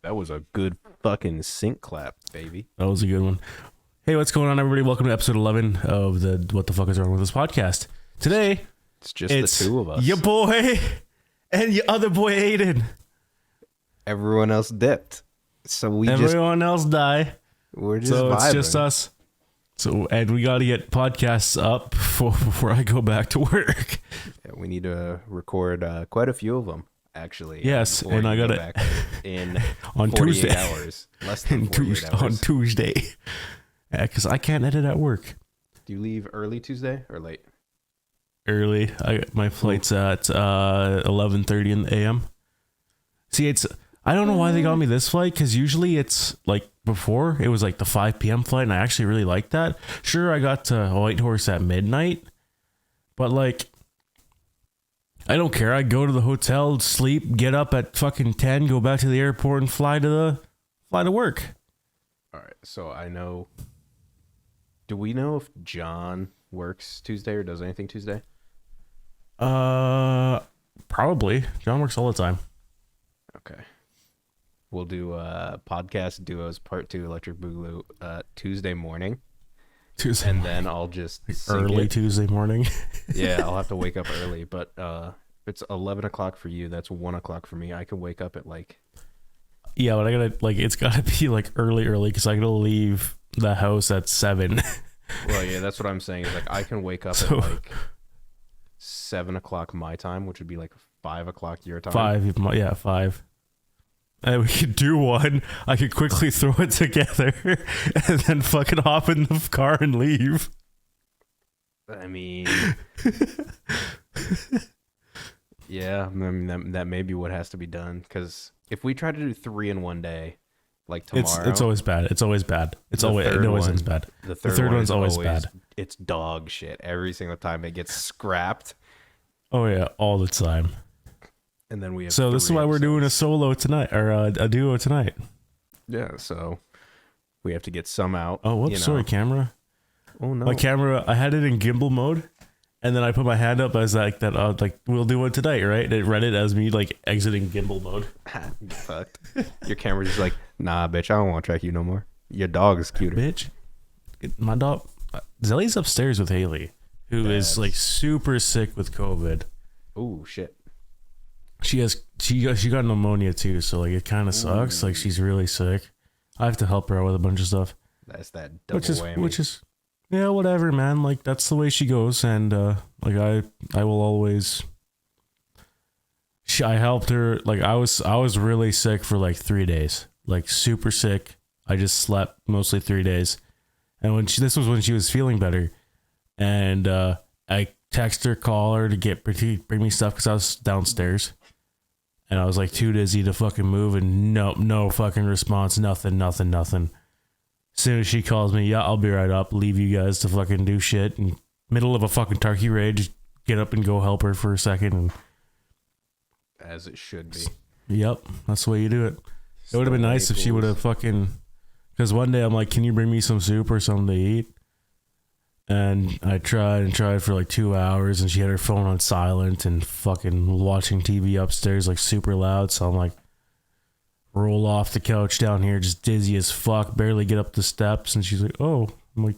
That was a good fucking sync clap, baby. That was a good one. Hey, what's going on, everybody? Welcome to episode 11 of the What the Fuck Is Wrong With This podcast. Today, It's just the two of us. Your boy and your other boy, Aidan. Everyone else dipped. So Everyone else die. we're just So vibing. it's just us. So, and we got to get podcasts up before I go back to work. Yeah, we need to record quite a few of them, actually. Yes, before and you I go gotta- back in On 48 Tuesday. hours. Less than 48 On hours. Tuesday. Yeah, because I can't edit at work. Do you leave early Tuesday or late? Early. My flight's at 11:30 in the a.m. See, I don't know why they got me this flight, because usually it's like before it was like the 5 p.m. flight, and I actually really like that. Sure, I got to Whitehorse at midnight, but like I don't care. I go to the hotel, sleep, get up at fucking 10, go back to the airport, and fly to work. All right. So I know. Do we know if John works Tuesday or does anything Tuesday? Probably. John works all the time. Okay. We'll do podcast duos part 2 Electric Boogaloo Tuesday morning. Tuesday And morning. then I'll just sync Early it. Tuesday morning. Yeah, I'll have to wake up early. But if it's 11 o'clock for you, that's 1 o'clock for me. I can wake up at like... Yeah, but I gotta, like, it's gotta be like early, because I gotta leave the house at 7. Well, yeah, that's what I'm saying. Is like I can wake up So- at like 7 o'clock my time, which would be like 5 o'clock your time. 5. And we could do one. I could quickly throw it together and then fucking hop in the car and leave. I mean... Yeah, I mean, that may be what has to be done. Because if we try to do 3 in one day, like tomorrow... It's always bad. It's always bad. It always ends bad. The third third one's is always bad. It's dog shit. Every single time it gets scrapped. Oh yeah, all the time. And then we have So this is 3 why we're doing a episodes. solo tonight, or a duo tonight. Yeah, so we have to get some out. Oh, whoops, you know. sorry, camera. Oh, no. My camera, I had it in gimbal mode, and then I put my hand up as like that. Like we'll do it tonight, right? It read it as me like exiting gimbal mode. You fucked. Your camera's just like, nah, bitch, I don't want to track you no more. Your dog is cuter. Bitch, my dog Zelly's upstairs with Haley, who is like super sick with COVID. Oh, shit. She got pneumonia too, so like it kind of sucks. Like she's really sick. I have to help her out with a bunch of stuff, That's that double whammy. which is yeah, whatever, man. Like that's the way she goes, and like I will always. I helped her. Like I was really sick for like 3 days, like super sick. I just slept mostly 3 days, and this was when she was feeling better, and I text her, call her to bring me stuff because I was downstairs, and I was like too dizzy to fucking move, and no fucking response, nothing. As soon as she calls me, yeah, I'll be right up. Leave you guys to fucking do shit. In middle of a fucking turkey raid, just get up and go help her for a second. And As it should be. yep, that's the way you do it. It would have been nice if she would have fucking... Because one day I'm like, can you bring me some soup or something to eat? And I tried for like 2 hours, and she had her phone on silent and fucking watching TV upstairs like super loud. So I'm like, roll off the couch down here, just dizzy as fuck, barely get up the steps. And she's like, oh. I'm like,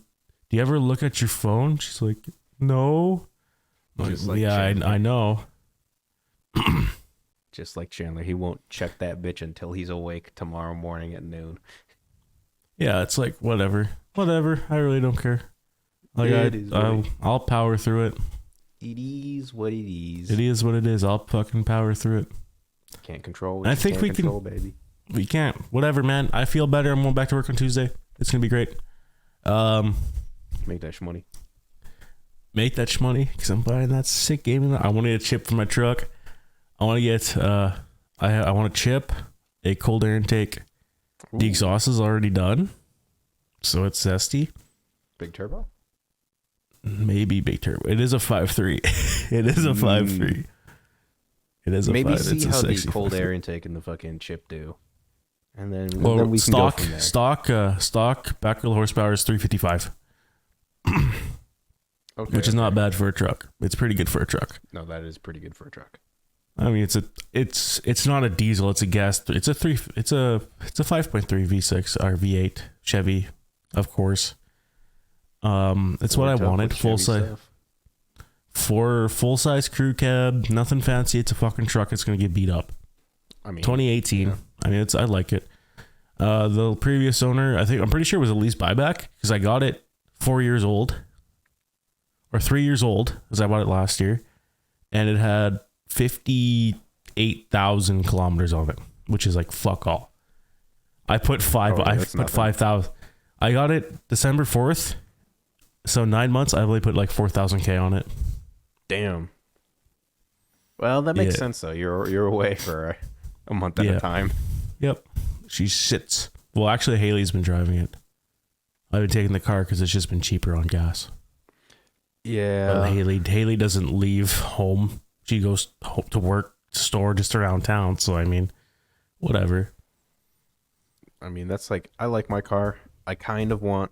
do you ever look at your phone? She's like, no. I'm Just like, like yeah, Chandler. I know. Just like Chandler, he won't check that bitch until he's awake tomorrow morning at noon. Yeah, it's like, whatever. I really don't care. Like, It is what it- I'll power through it. It is what it is. It is what it is. I'll fucking power through it. Can't control what I you think can't we can- control, baby. We can't. Whatever, man. I feel better. I'm going back to work on Tuesday. It's going to be great. Make that shmoney. Make that shmoney, because I'm buying that sick gaming. I want to get a chip for my truck. I want to get, I want a chip, a cold air intake. The exhaust is already done, so it's zesty. Big turbo? Maybe big turbo. It is a 5.3. It is a 5.3. It is a Maybe 5. see It's a how the sexy cold 5.3. air intake and the fucking chip do. And then, Well, then we can go stock from there. stock back wheel horsepower is 355, Okay, which is okay. not bad for a truck. It's pretty good for a truck. No, that is pretty good for a truck. I mean, it's not a diesel. It's a gas. It's a 5.3 V6 or V8 Chevy, of course. It's what I wanted. Full size crew cab. Nothing fancy. It's a fucking truck. It's gonna get beat up. I mean, 2018. yeah. I mean, I like it. The previous owner, I'm pretty sure it was a lease buyback because I got it 4 years old or 3 years old because I bought it last year, and it had 58,000 kilometers on it, which is like fuck all. I put 5,000. I got it December 4th, so 9 months. I only put like 4,000 K on it. Damn. Well, that makes sense though. You're away for a month at a time. Yep. She sits. Well, actually, Haley's been driving it. I've been taking the car because it's just been cheaper on gas. Yeah. But Haley doesn't leave home. She goes home to work, store just around town. So I mean, whatever. I mean, that's like, I like my car. I kind of want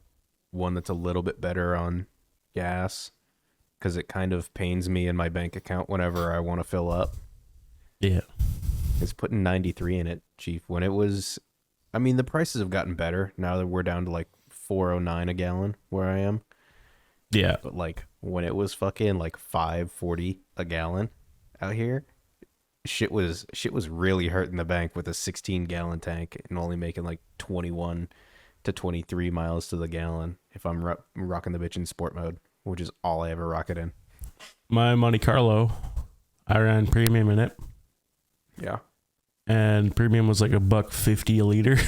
one that's a little bit better on gas because it kind of pains me in my bank account whenever I want to fill up. Yeah. It's putting 93 in it, Chief. When it was, I mean, the prices have gotten better now that we're down to like 4.09 a gallon where I am. Yeah. But like when it was fucking like 5.40 a gallon out here, shit was really hurting the bank with a 16-gallon tank and only making like 21 to 23 miles to the gallon if I'm rocking the bitch in sport mode, which is all I ever rock it in. My Monte Carlo, I ran premium in it. Yeah. And premium was like $1.50 a liter.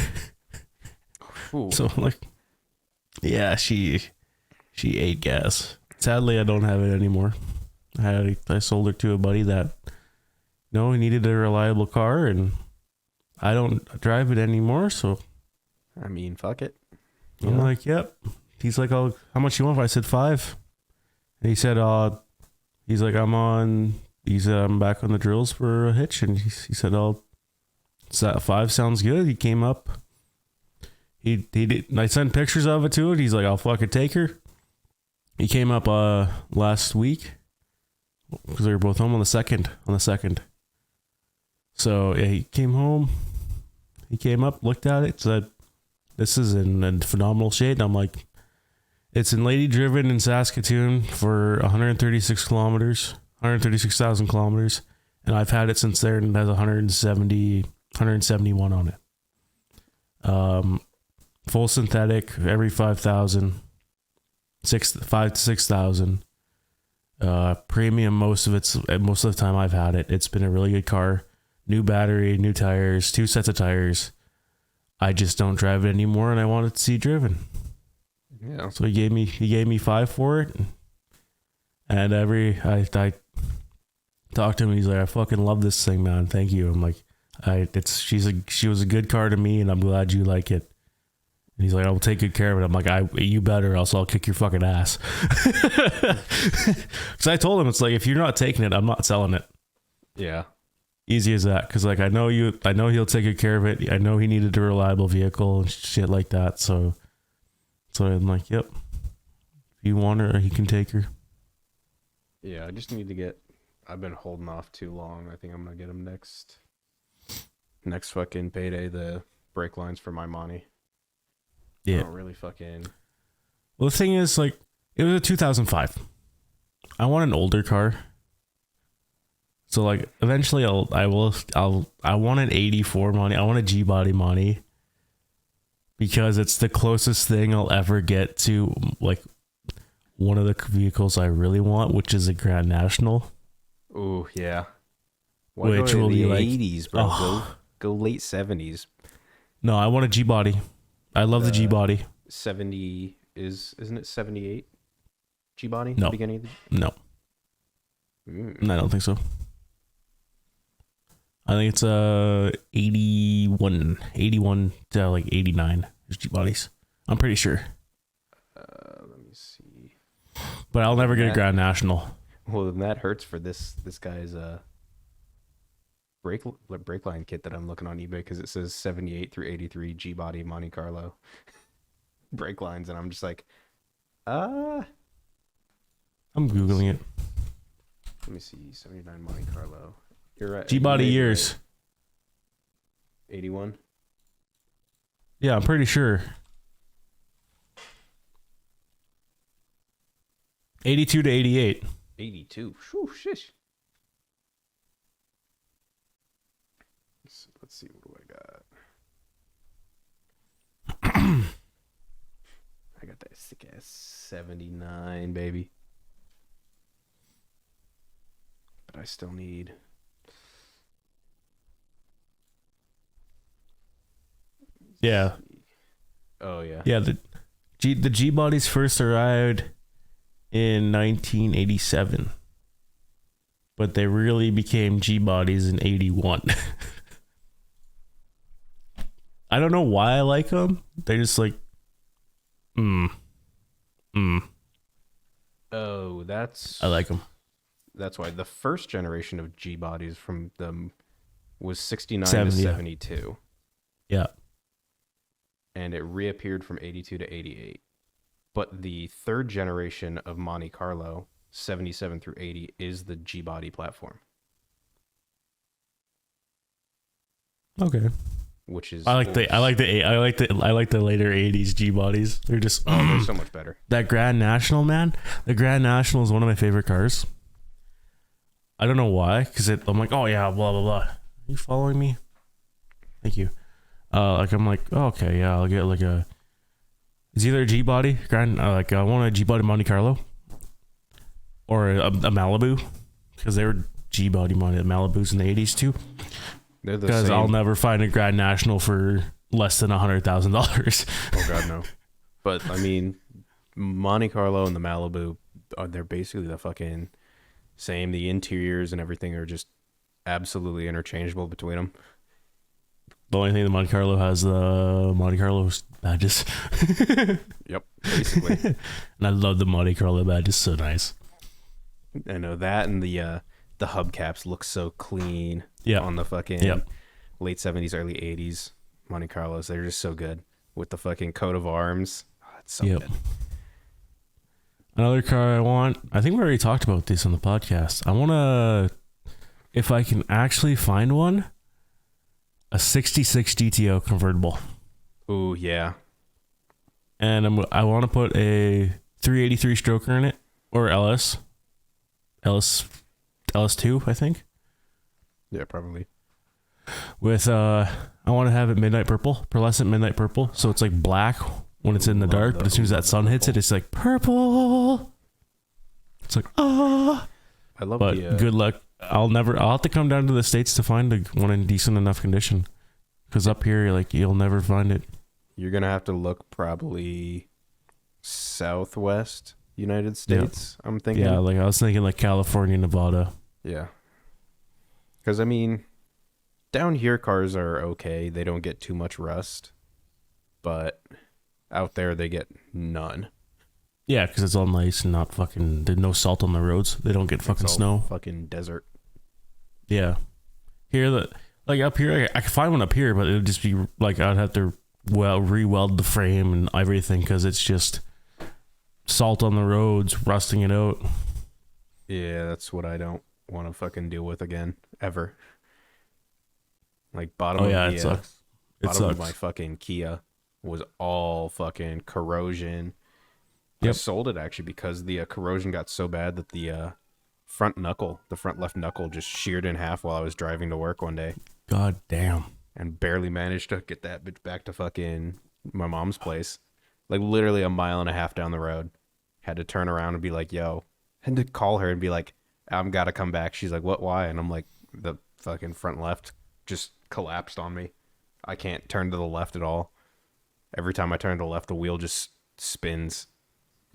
Ooh. So like, yeah, she ate gas. Sadly, I don't have it anymore. I sold her to a buddy that he needed a reliable car, and I don't drive it anymore. So I mean, fuck it. I'm like, yep. He's like, oh, how much you want? I said 5. And he said, he's like, I'm back on the drills for a hitch, and he said, 5 sounds good. He came up. He did. I sent pictures of it to it. He's like, I'll fucking take her. He came up last week because we were both home on the second. So yeah, he came home. He came up, looked at it, said, "This is in phenomenal shape." And I'm like, "It's in lady driven in Saskatoon for 136,000 kilometers, and I've had it since there, and it has 171 on it. Full synthetic every 5,000, 5 to 6,000. Premium most of the time I've had it. It's been a really good car. New battery, new tires, 2 sets of tires. I just don't drive it anymore, and I want it to see driven." Yeah. So he gave me 5 for it, and I talked to him, and he's like, "I fucking love this thing, man. Thank you." I'm like, she was a good car to me, and I'm glad you like it. And he's like, "I will take good care of it." I'm like, "You better, else I'll kick your fucking ass." Because I told him, it's like, if you're not taking it, I'm not selling it. Yeah. Easy as that. Because like, I know he'll take good care of it. I know he needed a reliable vehicle and shit like that. So I'm like, yep. If you want her, he can take her. Yeah, I just need to get. I've been holding off too long. I think I'm gonna get him next fucking payday. The brake lines for my money. Yeah. I don't really fucking. Well, the thing is, like, it was a 2005. I want an older car. So like, eventually I want an 84 Monty. I want a G-body Monty. Because it's the closest thing I'll ever get to like one of the vehicles I really want, which is a Grand National. Ooh, yeah. Which will be like 80s, bro. Oh. Go late 70s. No, I want a G-body. I love the G-body. 70 isn't it 78? G-body? No. Beginning of No. I don't think so. I think it's 81 to like 89 is G-bodies. I'm pretty sure. Let me see. But I'll never get a Grand National. Well, then that hurts for this guy's brake line kit that I'm looking on eBay, because it says 78 through 83 G-body Monte Carlo brake lines, and I'm just like, I'm Googling it. Let me see, 79 Monte Carlo. You're right. G-body years. Right. 81. Yeah, I'm pretty sure. 82 to 88. 82. Whew, shish. Let's see. What do I got? I got that sick ass 79, baby. But I still need. Yeah. Oh yeah. Yeah, the G bodies first arrived in 1987. But they really became G bodies in 81. I don't know why I like them. They just like Oh, that's. I like them. That's why the first generation of G bodies from them was 69 70, to yeah. 72. Yeah. And it reappeared from 82 to 88. But the third generation of Monte Carlo, 77 through 80, is the G body platform. Okay. Which is I like the later 80s G bodies. They're just they're so much better. That Grand National, man. The Grand National is one of my favorite cars. I don't know why, because I'm like, oh yeah, blah blah blah. Are you following me? Thank you. I'm like, oh, okay, yeah, I'll get like it's either a G body Grand, I want a G body Monte Carlo, or a Malibu, because they were G body Malibus in the 80s too. They're the Because same. I'll never find a Grand National for less than $100,000. Oh god, no. But I mean, Monte Carlo and the Malibu, they're basically the fucking same. The interiors and everything are just absolutely interchangeable between them. The only thing the Monte Carlo has the Monte Carlo badges. Yep, basically. And I love the Monte Carlo badge. It's so nice. I know that, and the hubcaps look so clean. Yeah. On the fucking late 70s, early 80s Monte Carlos. They're just so good. With the fucking coat of arms. Oh, it's so good. Another car I want, I think we already talked about this on the podcast. I want to, if I can actually find one, a 66 GTO convertible. Ooh, yeah. And I want to put a 383 stroker in it, or LS2, I think. Yeah, probably. With I want to have it midnight purple, pearlescent midnight purple, so it's like black when it's in the dark, but as soon as that sun hits it, it's like purple. It's like I love. But good luck. I'll have to come down to the States to find one in decent enough condition, because up here, like, you'll never find it. You're gonna have to look probably southwest United States. I'm thinking. Yeah, like I was thinking like California, Nevada. Yeah. Because, I mean, down here cars are okay. They don't get too much rust. But out there, they get none. Yeah, because it's all nice and not fucking... There's no salt on the roads. They don't get fucking snow. Fucking desert. Yeah. Here, like up here, I could find one up here, but it would just be like I'd have to re-weld the frame and everything, because it's just salt on the roads, rusting it out. Yeah, that's what I don't want to fucking deal with again. Ever. Like, bottom it sucks. Bottom of my fucking Kia was all fucking corrosion. I sold it actually because the corrosion got so bad that the front left knuckle just sheared in half while I was driving to work one day. God damn. And barely managed to get that bitch back to fucking my mom's place. Like, literally a mile and a half down the road. Had to turn around and be like, yo. Had to call her and be like, I'm gotta come back. She's like, what, why? And I'm like, the fucking front left just collapsed on me. I can't turn to the left at all. Every time I turn to the left, the wheel just spins.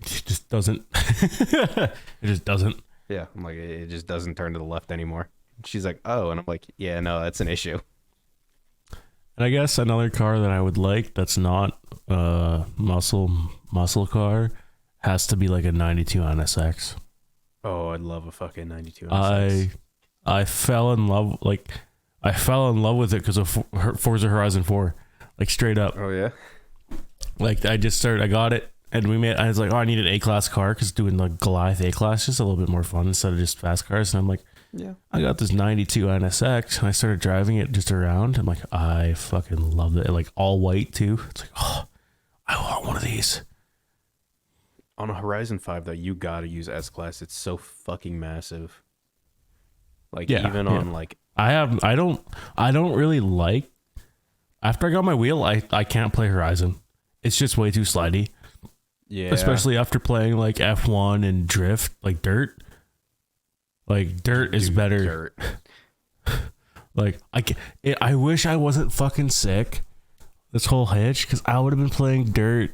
It just doesn't. It just doesn't. Yeah, I'm like, it just doesn't turn to the left anymore. She's like, oh, and I'm like, yeah, no, that's an issue. And I guess another car that I would like that's not muscle car has to be like a 92 NSX. Oh, I'd love a fucking 92 NSX. I fell in love with it because of Forza Horizon 4, like straight up. Oh yeah. Like I got it, and I was like, oh, I need an A-class car because doing the Goliath A-class is just a little bit more fun instead of just fast cars. And I'm like, Yeah. I got this 92 NSX and I started driving it just around. I'm like, I fucking love it. Like all white too. It's like, oh, I want one of these. On a Horizon 5 though, you gotta use S-Class. It's so fucking massive. Like even on like I don't really like, after I got my wheel, I can't play Horizon. It's just way too slidey. Yeah. Especially after playing like F1 and drift, like dirt. Like dirt is better. Dirt. Like I wish I wasn't fucking sick this whole hitch, because I would have been playing dirt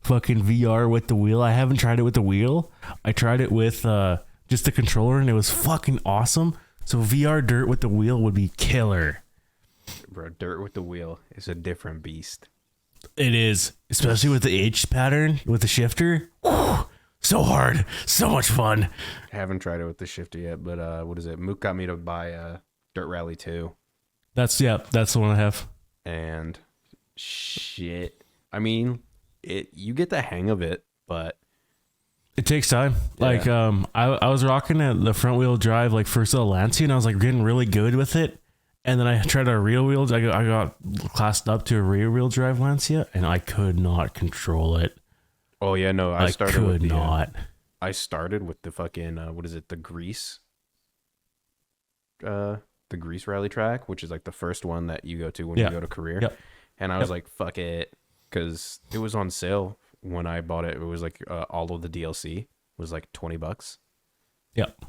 fucking VR with the wheel. I haven't tried it with the wheel. I tried it with just the controller and it was fucking awesome. So VR dirt with the wheel would be killer. Bro, dirt with the wheel is a different beast. It is, especially with the H pattern with the shifter. Whew, so hard, so much fun. I haven't tried it with the shifter yet, but what is it? Mook got me to buy Dirt Rally 2. That's the one I have. And shit. I mean, you get the hang of it, but it takes time. Yeah. Like I was rocking at the front wheel drive like first of Lancia, and I was like getting really good with it. And then I tried a rear wheel. I got classed up to a rear wheel drive Lancia, and I could not control it. Oh yeah, no, I started could with the, not. I started with the fucking what is it? The Grease rally track, which is like the first one that you go to when you go to career. Yep. And I was like, fuck it, because it was on sale when I bought it. It was like all of the DLC was like $20. Yep.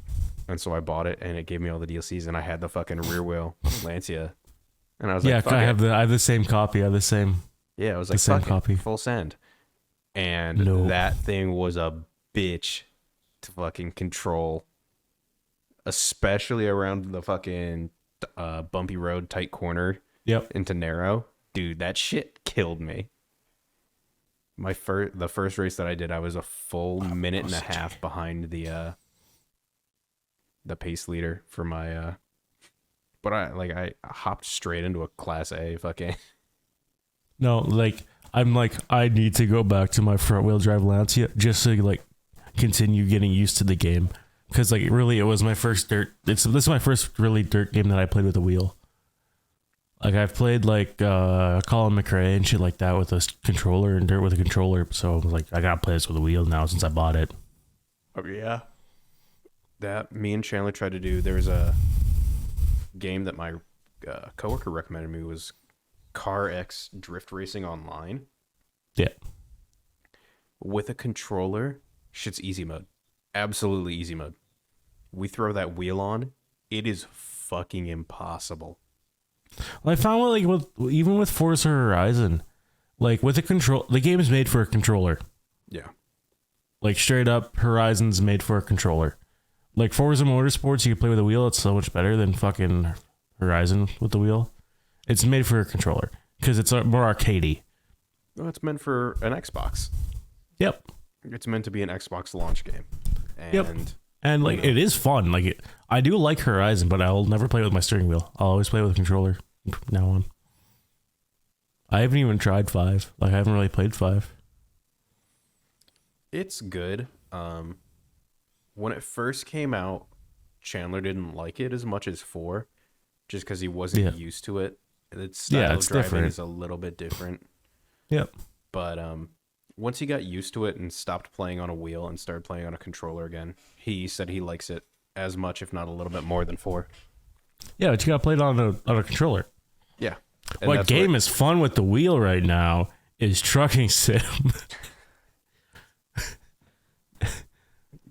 And so I bought it, and it gave me all the DLCs, and I had the fucking rear wheel Lancia, and I was like, Yeah, fuck I it. have the same copy. I have the same. Yeah, I was like, the same fuck copy. it, full send. And that thing was a bitch to fucking control, especially around the fucking bumpy road, tight corner. Yep. Into narrow. Dude, that shit killed me. The first race that I did, I was a full minute and a half behind the pace leader for my but I hopped straight into a class A fucking. No, like I'm like, I need to go back to my front wheel drive Lancia just to like continue getting used to the game, because like really it was my first dirt. This is my first really dirt game that I played with a wheel. Like I've played like Colin McRae and shit like that with a controller, and dirt with a controller. So I was like, I gotta play this with a wheel now since I bought it. Oh yeah. That me and Chandler tried to do. There was a game that my coworker recommended me, was Car X Drift Racing Online. Yeah. With a controller, shit's easy mode. Absolutely easy mode. We throw that wheel on, it is fucking impossible. Well, I found even with Forza Horizon, like with a control, the game is made for a controller. Yeah. Like straight up, Horizon's made for a controller. Like Forza Motorsports, you can play with a wheel. It's so much better than fucking Horizon with the wheel. It's made for a controller because it's more arcadey. Well, it's meant for an Xbox. Yep. It's meant to be an Xbox launch game. And yep. And like it is fun. Like I do like Horizon, but I'll never play with my steering wheel. I'll always play with a controller from now on. I haven't even tried 5. Like I haven't really played 5. It's good. When it first came out, Chandler didn't like it as much as 4, just because he wasn't used to it. Its style of driving different. Is a little bit different. Yep. But once he got used to it and stopped playing on a wheel and started playing on a controller again, he said he likes it as much, if not a little bit more than 4. Yeah, but you gotta play it on a controller. Yeah. What game is fun with the wheel right now is Trucking Sim.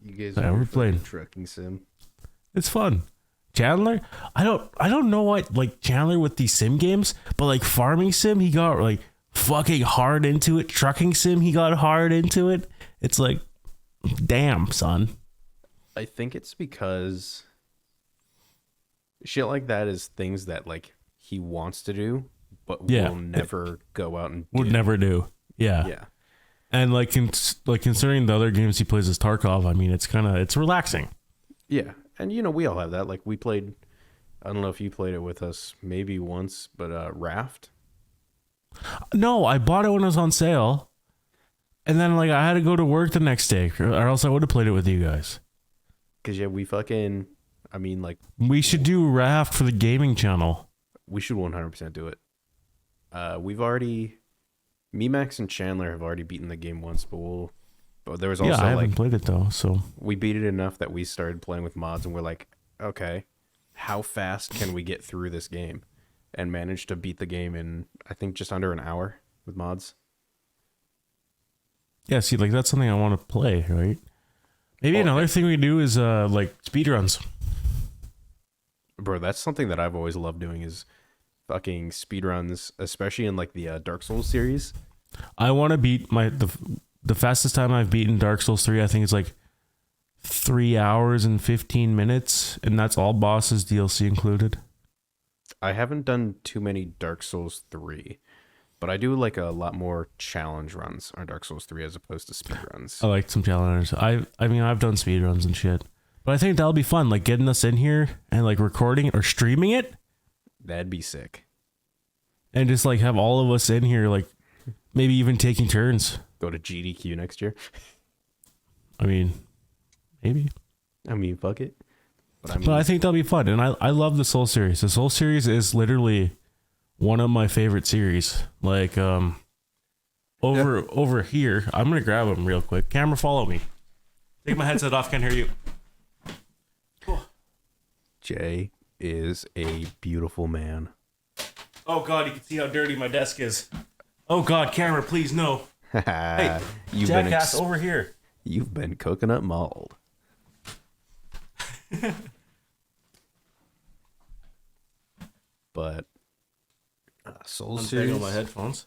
You guys are playing Trucking Sim. It's fun. Chandler, I don't know what, like Chandler with these sim games, but like Farming Sim, he got like fucking hard into it. Trucking Sim, he got hard into it. It's like, damn, son. I think it's because shit like that is things that like he wants to do, but will never go out and do. Would never do. Yeah. Yeah. And like considering the other games he plays as Tarkov, I mean, it's relaxing. Yeah. And you know, we all have that. Like we played, I don't know if you played it with us maybe once, but Raft. No, I bought it when it was on sale. And then like I had to go to work the next day, or else I would have played it with you guys. Cause yeah, we fucking I mean, like, We should do Raft for the gaming channel. we should 100% do it. We've already, me, Max, and Chandler have already beaten the game once, but there was also I haven't like, played it though, so we beat it enough that we started playing with mods, and we're like, okay, how fast can we get through this game? And managed to beat the game in, I think, just under an hour with mods. yeah. See, like that's something I want to play, right? Maybe another thing we do is like speedruns. Bro, that's something that I've always loved doing is fucking speedruns, especially in like the Dark Souls series. I want to beat the fastest time I've beaten Dark Souls 3. I think it's like 3 hours and 15 minutes, and that's all bosses, DLC included. I haven't done too many Dark Souls 3, but I do like a lot more challenge runs on Dark Souls 3 as opposed to speedruns. I like some challenges. I mean, I've done speedruns and shit, but I think that'll be fun. Like getting us in here and like recording it or streaming it, That'd be sick. and just like have all of us in here, like maybe even taking turns. Go to GDQ next year. I mean, maybe. I mean, fuck it. But I mean, But I think that'll be fun, and I love the Soul series. The Soul series is literally one of my favorite series. Like over here, I'm gonna grab them real quick. Camera, follow me. Take my headset off. Can't hear you. Jay is a beautiful man. Oh God, you can see how dirty my desk is. Oh God, camera, please no. Hey, jackass, over here. You've been coconut mauled. But Soul series, Untangle my headphones.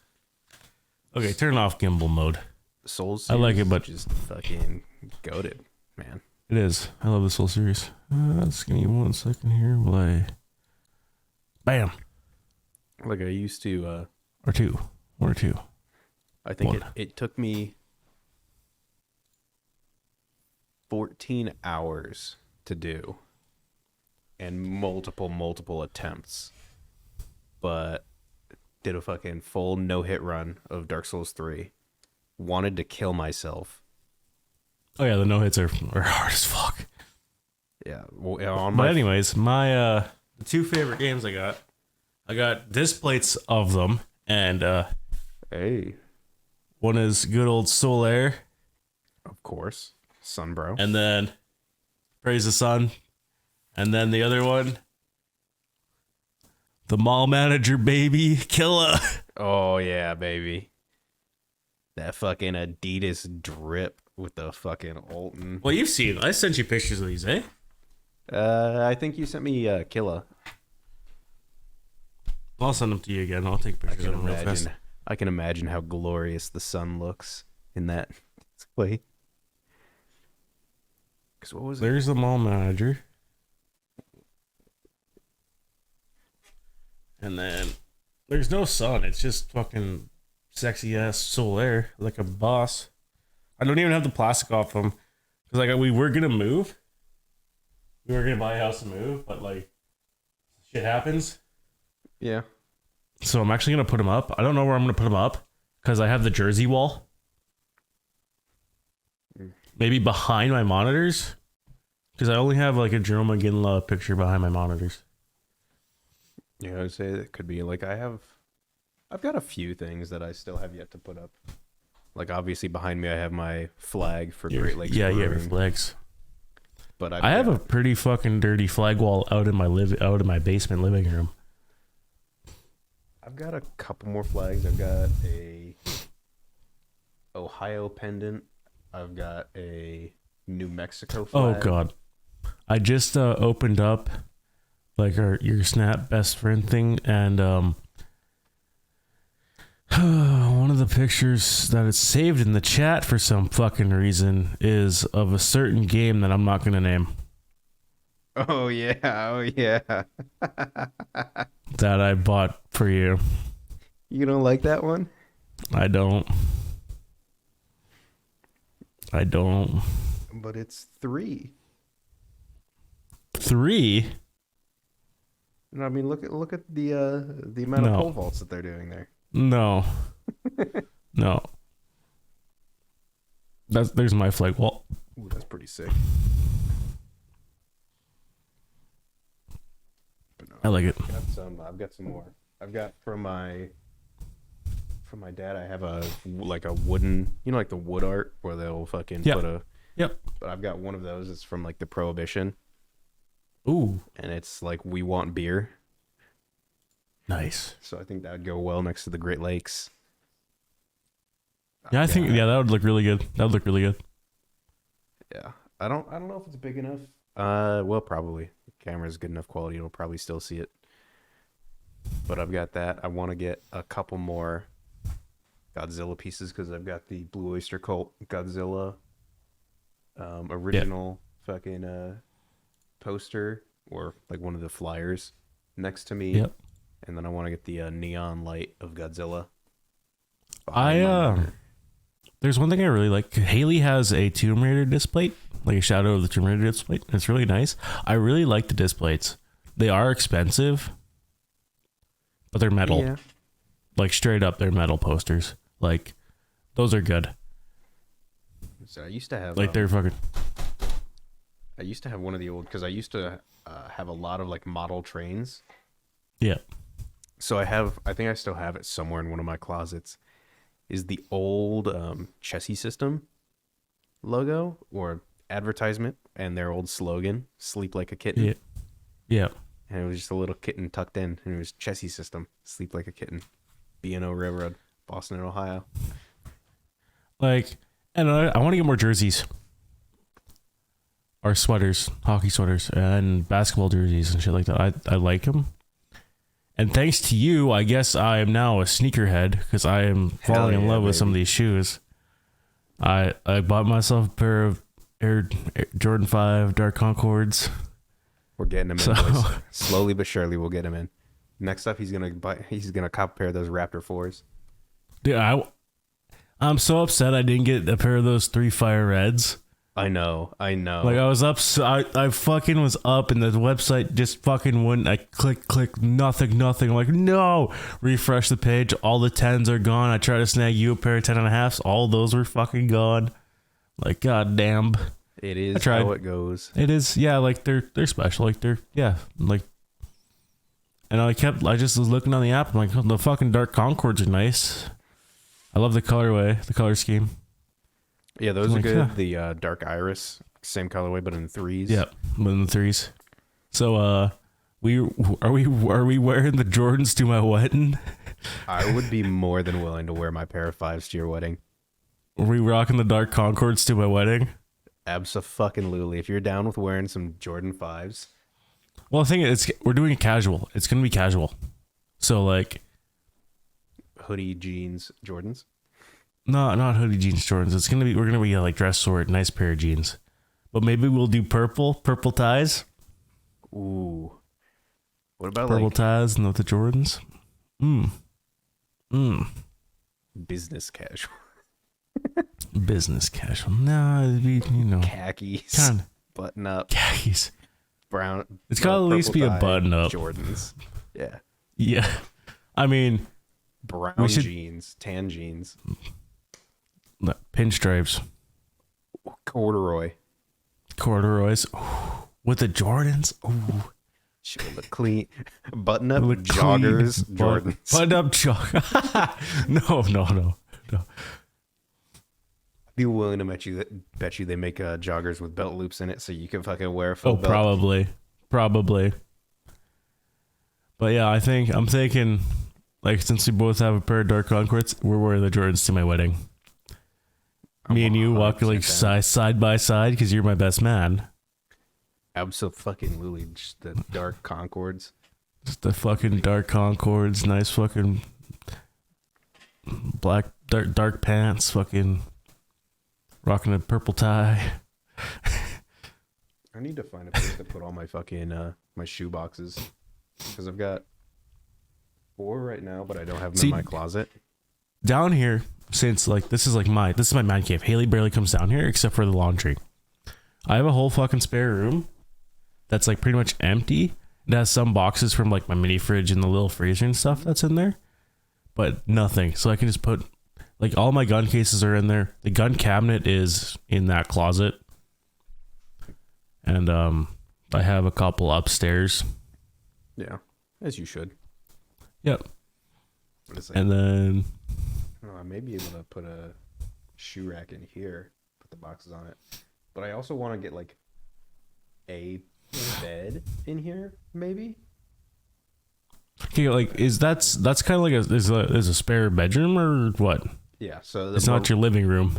Okay, turn off gimbal mode. Soul series, I like it, but just fucking goated, man. it is. I love the Soul series. Just give me 1 second here while I. Bam. Like I used to. Or two. One or two. I think One. it took me 14 hours to do, and multiple attempts, but did a fucking full no-hit run of Dark Souls 3. Wanted to kill myself. Oh yeah, the no hits are hard as fuck. Yeah. Well, But anyways, my the two favorite games I got disc plates of them, and hey, one is good old Solaire, of course, Sunbro. and then Praise the Sun, and then the other one, the Mall Manager baby killer. Oh yeah, baby. That fucking Adidas drip with the fucking Alton. Well, you've seen. I sent you pictures of these, eh? I think you sent me Killa. I'll send them to you again. I'll take pictures of them real fast. I can imagine how glorious the sun looks in that display. Because what was it? There's the Mall Manager. And then there's no sun. It's just fucking sexy ass Solaire, like a boss. I don't even have the plastic off them. Because like we were going to move. We were going to buy a house and move. But like shit happens. Yeah. So I'm actually going to put them up. I don't know where I'm going to put them up. Because I have the Jersey wall. Maybe behind my monitors. Because I only have like a Jerome McGinley picture behind my monitors. Yeah, I would say it could be like I've got a few things that I still have yet to put up. Like obviously behind me I have my flag for Great Lakes. Yeah, you have your Brewing, flags. But I have a pretty fucking dirty flag wall out in my basement living room. I've got a couple more flags. I've got a Ohio pendant. I've got a New Mexico flag. Oh God, I just opened up like your Snap best friend thing, and one of the pictures that is saved in the chat for some fucking reason is of a certain game that I'm not gonna name. Oh yeah, oh yeah. That I bought for you. You don't like that one? I don't. But it's 3. 3? No, I mean look at the amount of pole vaults that they're doing there. No. No. There's my flag wall. Ooh, that's pretty sick. I like it. I've got some more. I've got from my dad. I have a wooden, like the wood art where they'll fucking Yep. put a. Yep. But I've got one of those. It's from like the Prohibition, Ooh, and it's like "We Want Beer." nice. So I think that would go well next to the Great Lakes. Yeah, I think that would look really good. That would look really good. Yeah, I don't know if it's big enough. Well, probably. The camera's good enough quality; it'll probably still see it. But I've got that. I want to get a couple more Godzilla pieces because I've got the Blue Oyster Cult Godzilla original fucking poster or like one of the flyers next to me. Yep. And then I want to get the neon light of Godzilla. There's one thing I really like. Haley has a Tomb Raider disc plate, like a Shadow of the Tomb Raider disc plate. It's really nice. I really like the disc plates. They are expensive, but they're metal. Yeah. Like straight up, they're metal posters. Like those are good. So I used to have Like they're fucking. I used to have one of the old because I used to have a lot of like model trains. Yeah. So I think I still have it somewhere in one of my closets. Is the old Chessie System logo or advertisement and their old slogan, "Sleep like a kitten." Yeah. Yeah. And it was just a little kitten tucked in, and it was Chessie System, "Sleep like a kitten." B&O Railroad, Boston and Ohio. Like, and I want to get more jerseys. Or sweaters, hockey sweaters, and basketball jerseys and shit like that. I like them. And thanks to you, I guess I am now a sneakerhead because I am falling in love with some of these shoes. I bought myself a pair of Air Jordan 5 Dark Concords. We're getting him in, boys. Slowly but surely, we'll get him in. Next up, he's gonna cop a pair of those Raptor 4s. Dude, I'm so upset I didn't get a pair of those 3 Fire Reds. I know. Like I was up, I fucking was up, and the website just fucking wouldn't. I click, nothing. I'm like, no, refresh the page. All the 10s are gone. I tried to snag you a pair of 10.5s. All those were fucking gone. Like, goddamn. It is how it goes. It is, yeah. Like they're special. Like they're, yeah. Like, and I just was looking on the app. I'm like, oh, the fucking Dark Concords are nice. I love the colorway, the color scheme. Yeah, those are good. Yeah. The Dark Iris, same colorway, but in 3s. Yep, but in the 3s. So, are we wearing the Jordans to my wedding? I would be more than willing to wear my pair of 5s to your wedding. Are we rocking the Dark Concords to my wedding? Abso-fucking-lutely. If you're down with wearing some Jordan 5s. Well, the thing is, we're doing it casual. It's gonna be casual. So like, hoodie, jeans, Jordans. No, not hoodie jeans Jordans. We're gonna be like dress sort, nice pair of jeans. But maybe we'll do purple ties. Ooh. What about purple ties and with the Jordans? Business casual. Business casual. No, it'd be, khakis. Button up. Khakis. Brown. It's gotta at least be a button up. Jordans. Yeah. Yeah. I mean, brown jeans, tan jeans. Pinstripes. Corduroys. Ooh. With the Jordans. Ooh. Should look clean. Button up joggers. Jordans. Button up joggers. No. I'd be willing to bet you they make joggers with belt loops in it so you can fucking wear a full belt. Probably. But yeah, I'm thinking, like, since we both have a pair of Dark Concords, we're wearing the Jordans to my wedding. Me and you walk like side by side because you're my best man. Absolutely, just the Dark Concords. Just the fucking Dark Concords, nice fucking black dark pants, fucking rocking a purple tie. I need to find a place to put all my fucking my shoe boxes because I've got 4 right now, but I don't have them in my closet. Down here, since like this is my man cave. Haley barely comes down here except for the laundry. I have a whole fucking spare room that's like pretty much empty. It has some boxes from like my mini fridge and the little freezer and stuff that's in there, but nothing. So I can just put like all my gun cases are in there. The gun cabinet is in that closet, and I have a couple upstairs. Yeah. As you should. Yep. It's like, And then I may be able to put a shoe rack in here, put the boxes on it. But I also want to get like a bed in here, maybe. okay, like that's kind of like is a spare bedroom or what? Yeah, so It's not your living room.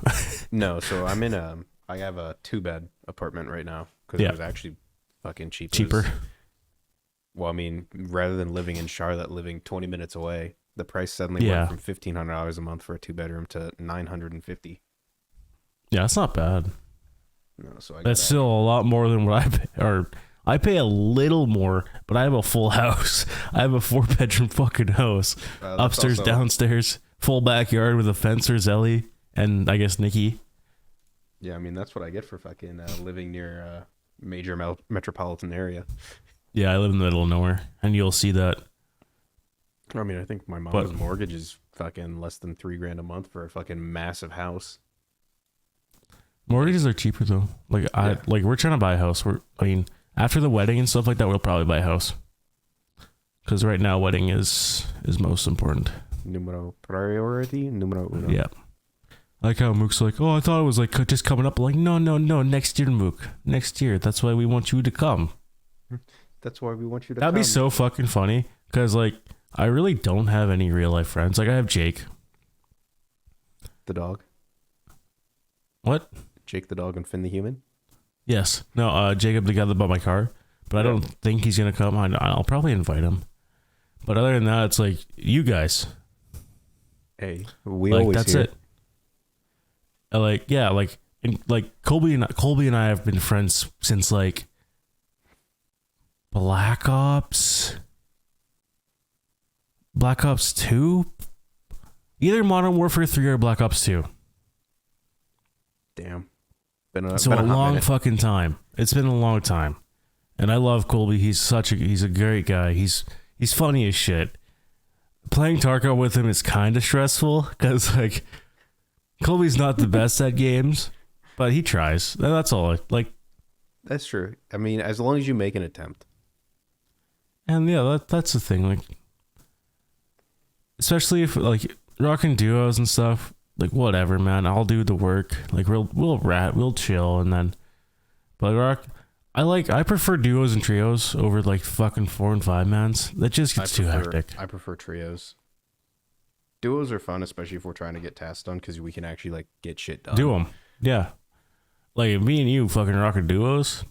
No, so I'm in I have a 2-bed apartment right now because Yeah. it was actually fucking cheap. Cheaper. Well, I mean, rather than living in Charlotte, living 20 minutes away, the price suddenly Yeah. went from $1,500 a month for a 2-bedroom to $950. Yeah, that's not bad. No, so That's still a lot more than what I pay, or I pay a little more, but I have a full house. I have a 4-bedroom fucking house, upstairs, also, downstairs, full backyard with a fence or Zelly, and I guess Nikki. Yeah, I mean that's what I get for fucking living near a major metropolitan area. Yeah, I live in the middle of nowhere, and you'll see that. I mean, I think my mom's mortgage is fucking less than $3,000 a month for a fucking massive house. Mortgages are cheaper though. Like we're trying to buy a house. After the wedding and stuff like that, we'll probably buy a house. Because right now, wedding is most important. Numero priority, numero uno. Yeah. I like how Mook's like, oh, I thought it was like just coming up. Like, no, next year, Mook. Next year. That's why we want you to come. That's why we want you to That'd come. be so fucking funny. Because, like, I really don't have any real life friends. Like, I have Jake. The dog? What? Jake the dog and Finn the human? Yes. No, Jacob, the guy that bought my car. But I don't think he's going to come. I'll probably invite him. But other than that, it's like, you guys. Hey, we like, always that's here. it. Like, yeah, like Colby and I have been friends since like Black Ops 2, either Modern Warfare 3 or Black Ops 2. Damn. So a long fucking time. It's been a long time, and I love Colby. He's a great guy. He's funny as shit. Playing Tarkov with him is kind of stressful because like Colby's not the best at games, but he tries. That's all. Like, that's true. I mean, as long as you make an attempt. And yeah, that's the thing. Like, especially if like rocking duos and stuff. Like, whatever, man. I'll do the work. Like, we'll chill, and then. But I prefer duos and trios over like fucking 4 and 5-mans. That just gets too hectic. I prefer trios. Duos are fun, especially if we're trying to get tasks done, because we can actually like get shit done. Do them, yeah. Like me and you fucking rocking duos,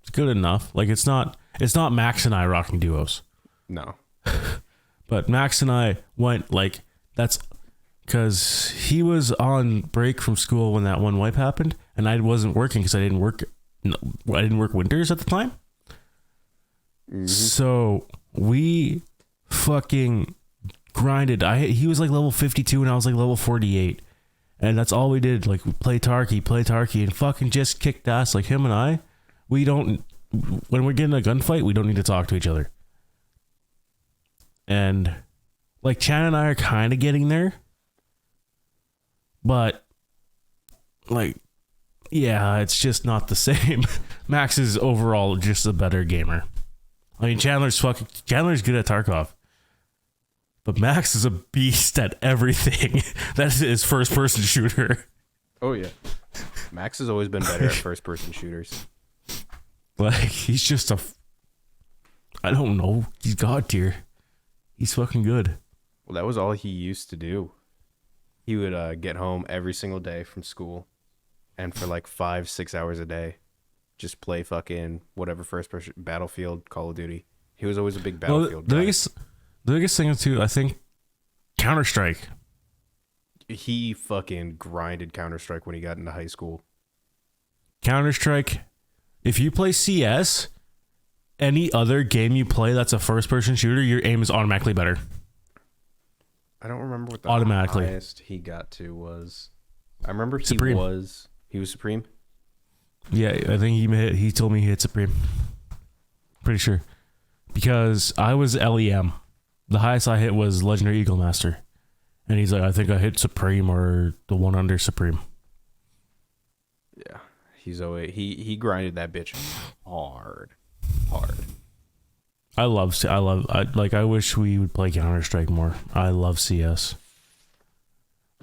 it's good enough. Like it's not Max and I rocking duos. No. But Max and I went like that's because he was on break from school when that one wipe happened, and I wasn't working because I didn't work winters at the time. Mm-hmm. So we fucking grinded. He was like level 52 and I was like level 48, and that's all we did. Like we play Tarky and fucking just kicked ass. Like him and I, when we're getting a gunfight, we don't need to talk to each other. And like Chan and I are kind of getting there, but like, yeah, it's just not the same. Max is overall just a better gamer. I mean, Chandler's good at Tarkov. But Max is a beast at everything. That's his first-person shooter. Oh, yeah. Max has always been better at first-person shooters. Like, he's just I don't know. He's God tier. He's fucking good. Well, that was all he used to do. He would get home every single day from school, and for like 5-6 hours a day, just play fucking whatever first-person Battlefield, Call of Duty. He was always a big Battlefield guy. The biggest thing too, I think, Counter-Strike. He fucking grinded Counter-Strike when he got into high school. Counter-Strike, if you play CS, any other game you play that's a first-person shooter, your aim is automatically better. I don't remember what the highest he got to was. I remember Supreme. He was Supreme. Yeah, I think he told me he hit Supreme. Pretty sure. Because I was LEM. The highest I hit was Legendary Eagle Master. And he's like, I think I hit Supreme or the one under Supreme. Yeah. He's always he grinded that bitch hard. I wish we would play Counter-Strike more. I love CS.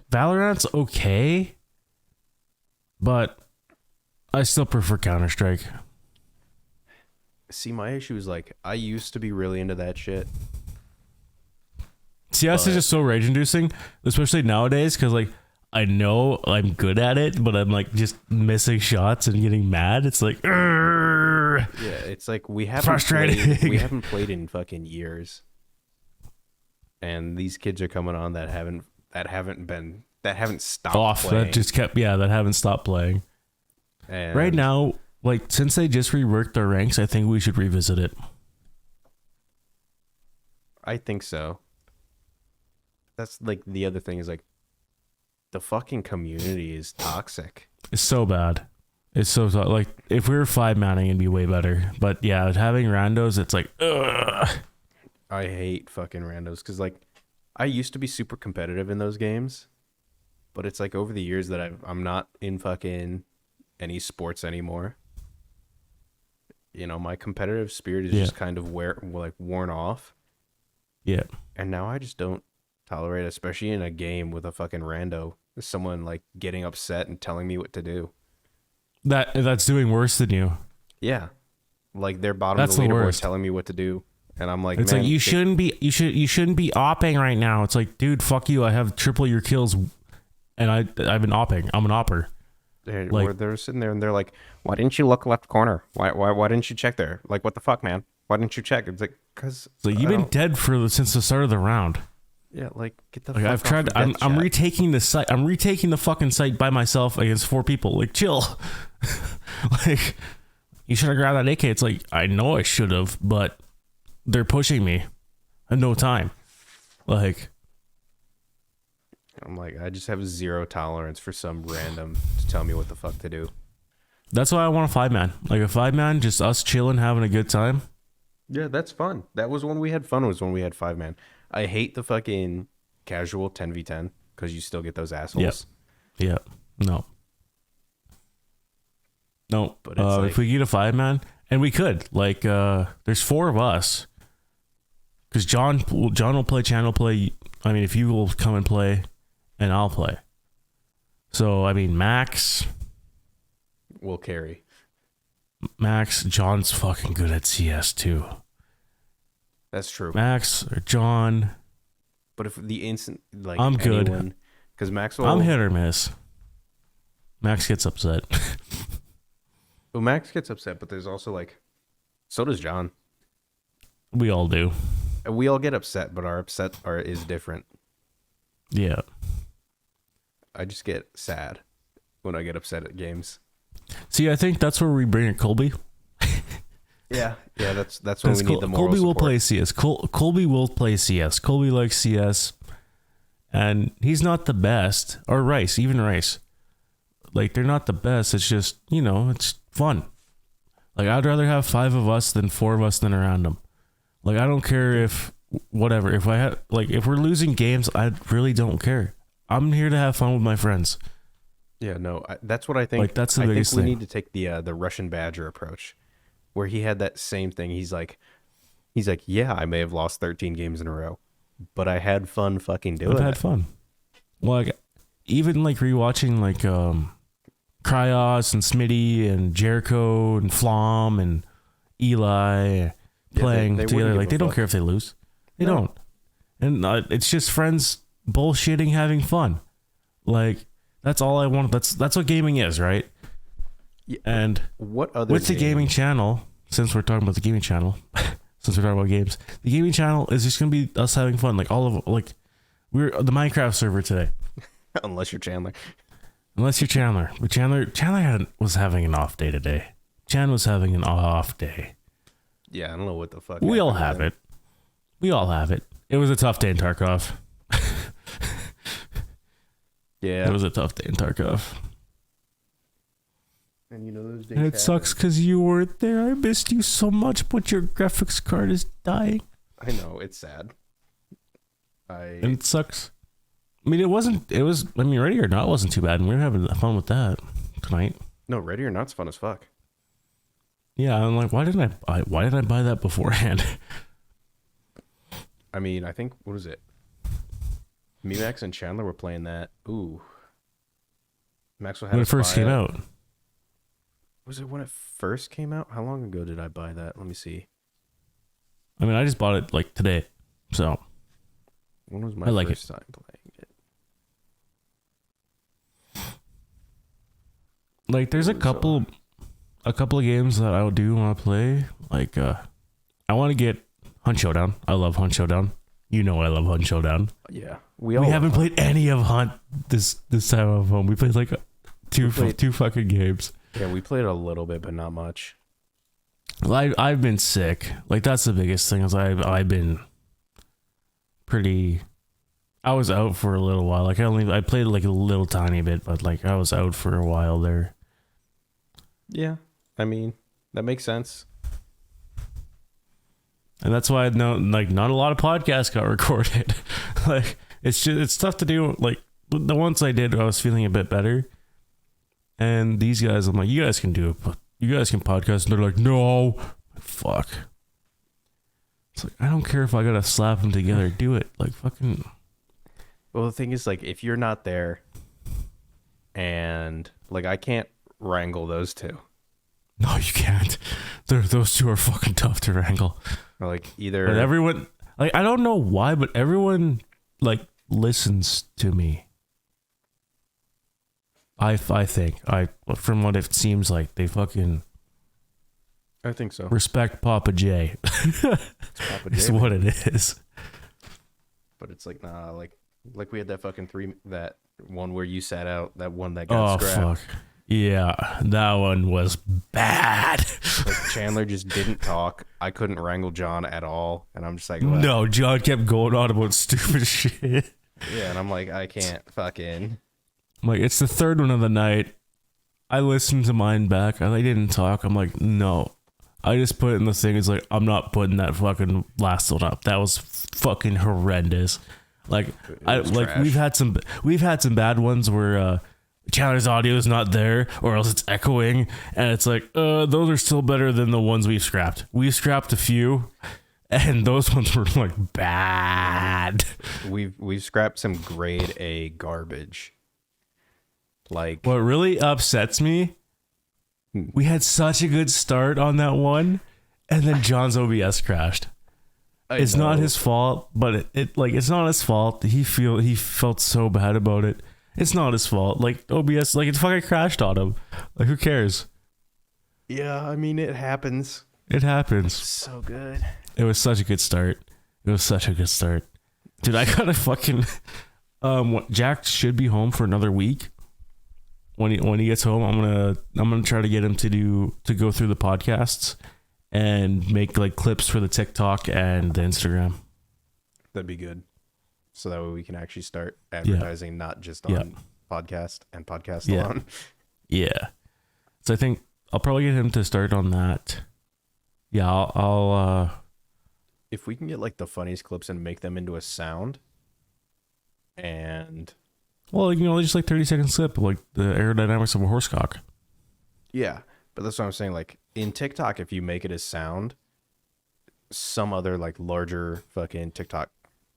Valorant's okay, but I still prefer Counter-Strike. See, my issue is like I used to be really into that shit. CS is just so rage-inducing, especially nowadays, because like I know I'm good at it, but I'm like just missing shots and getting mad. It's like, Yeah, it's like we haven't played in fucking years, and these kids are coming on that haven't stopped playing. That haven't stopped playing. And Right now, like since they just reworked their ranks, I think we should revisit it. I think so. That's like the other thing is like the fucking community is toxic. It's so bad. It's so like if we were 5-manning, it'd be way better. But yeah, having randos, it's like, ugh. I hate fucking randos because like I used to be super competitive in those games, but it's like over the years that I'm not in fucking any sports anymore. You know, my competitive spirit is just kind of worn off. Yeah. And now I just don't tolerate, especially in a game with a fucking rando, someone like getting upset and telling me what to do. That's doing worse than you. Yeah. Like they're bottom That's of the the leaderboard worst. telling me what to do. And I'm like, It's man, like you shouldn't be opping right now. It's like, dude, fuck you. I have triple your kills and I've been opping. I'm an opper. They're sitting there and they're like, why didn't you look left corner? Why didn't you check there? Like, what the fuck, man? Why didn't you check? It's like, because you've been dead since the start of the round. Yeah, like get the like fuck I've off tried the I'm chat. retaking the site. I'm retaking the fucking site by myself against 4 people. Like, chill. Like, you should have grabbed that AK. It's like, I know I should have, but they're pushing me. I have no time. Like, I'm like, I just have zero tolerance for some random to tell me what the fuck to do. that's why I want a 5-man. Like a 5-man, just us chilling, having a good time. Yeah, that's fun. That was when we had fun, was when we had 5-man. I hate the fucking casual 10v10 because you still get those assholes. Yeah. No. But it's like, if we get a 5-man, and we could, like, there's 4 of us. Because John will play, Chan will play. I mean, if you will come and play, and I'll play. So, I mean, Max, will carry. John's fucking good at CS too. That's true. Max or John. But if the instant, like, I'm good. Because Maxwell. I'm hit or miss. Max gets upset. Well, Max gets upset, but there's also like, so does John. We all do. We all get upset, but our is different. Yeah. I just get sad when I get upset at games. See, I think that's where we bring in Colby. Yeah, that's when we need the moral Colby will support. play CS. Colby will play CS. Colby likes CS, and he's not the best. Or Rice, even Rice. Like, they're not the best. It's just, it's fun. Like, I'd rather have 5 of us than 4 of us than around them. Like, I don't care if whatever. If we're losing games, I really don't care. I'm here to have fun with my friends. Yeah, no, that's what I think. Like, that's the I think biggest we thing. need to take the Russian Badger approach, where he had that same thing. He's like, yeah, I may have lost 13 games in a row, but I had fun fucking doing it. I've had fun. Like, even like rewatching like Cryos and Smitty and Jericho and Flom and Eli playing they together. wouldn't Like, give they a don't fuck. care if they lose. They No. don't. And it's just friends bullshitting, having fun. Like, that's all I want. That's what gaming is, right? Yeah, And what other with the game- gaming channel, since we're talking about the gaming channel, since we're talking about games, the gaming channel is just gonna be us having fun. Like, we're the Minecraft server today. unless you're Chandler. Unless you're Chandler. But Chandler was having an off day today. Chan was having an off day. Yeah, I don't know what the fuck. We all happened have to him. it. We all have it. It was a tough day in Tarkov. Yeah, It was a tough day in Tarkov. and those days. And it sucks because you weren't there. I missed you so much, but your graphics card is dying. I know, it's sad. And it sucks. I mean, Ready or Not wasn't too bad, and we were having fun with that tonight. No, Ready or Not's fun as fuck. Yeah, I'm like, why didn't I buy that beforehand? I mean, I think, what is it? Me, Max, and Chandler were playing that. Ooh. Maxwell had When it us first buy came it. out. Was it when it first came out? How long ago did I buy that? Let me see. I mean, I just bought it like today. So When was my I like first time playing it? like there's a couple of games that I do want to play. Like I want to get Hunt Showdown. I love Hunt Showdown. You know I love Hunt Showdown. Yeah. We haven't played any of Hunt this time of home. We played like two fucking games. Yeah, we played a little bit, but not much. I've been sick. Like that's the biggest thing is I've been pretty. I was out for a little while. Like I played like a little tiny bit, but like I was out for a while there. Yeah, I mean that makes sense. And that's why not a lot of podcasts got recorded. Like it's tough to do. Like the ones I did, I was feeling a bit better. And these guys, I'm like, you guys can do it. You guys can podcast. And they're like, no, fuck. It's like I don't care if I gotta slap them together. Do it. Like fucking. Well, the thing is, like, if you're not there, and like I can't wrangle those two. No, you can't. Those two are fucking tough to wrangle. Like either. But everyone, like, I don't know why, but everyone like listens to me. I think from what it seems like they fucking. I think so. Respect Papa J. Papa J, It's what it is. But it's like nah, like we had that fucking that one where you sat out, that one that got scrapped. Fuck. Yeah, that one was bad. Like Chandler just didn't talk. I couldn't wrangle John at all, and I'm just like, what? No, John kept going on about stupid shit. Yeah, and I'm like, I can't fucking. I'm like, it's the third one of the night. I listened to mine back. I didn't talk. I'm like, no. I just put it in the thing. It's like, I'm not putting that fucking last one up. That was fucking horrendous. Like, we've had some bad ones where Chandler's audio is not there, or else it's echoing, and it's like, those are still better than the ones we've scrapped. We've scrapped a few, and those ones were like bad. We've scrapped some grade A garbage. Like, what really upsets me, we had such a good start on that one, and then John's OBS crashed. It's not his fault, but it's not his fault. He felt so bad about it. It's not his fault. Like OBS, like it fucking crashed on him. Like who cares? Yeah, I mean it happens. It happens. So good. It was such a good start. Dude, I gotta fucking Jack should be home for another week. When he gets home, I'm gonna try to get him to go through the podcasts and make like clips for the TikTok and the Instagram. That'd be good. So that way we can actually start advertising, not just on podcast and podcast alone. Yeah. So I think I'll probably get him to start on that. Yeah, I'll if we can get like the funniest clips and make them into a sound, and well, just like 30-second clip of like the aerodynamics of a horsecock. Yeah, but that's what I'm saying. Like in TikTok, if you make it a sound, some other like larger fucking TikTok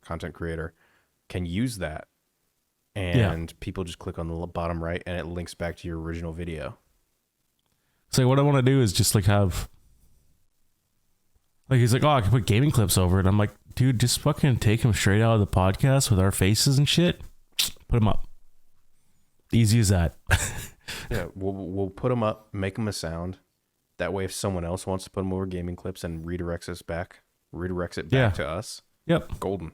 content creator can use that, and people just click on the bottom right and it links back to your original video. So what I want to do is just like have like, he's like, oh, I can put gaming clips over it. I'm like, dude, just fucking take them straight out of the podcast with our faces and shit. Put them up. Easy as that. Yeah, we'll put them up, make them a sound. That way, if someone else wants to put them over gaming clips and redirects it back to us. Yep. Golden.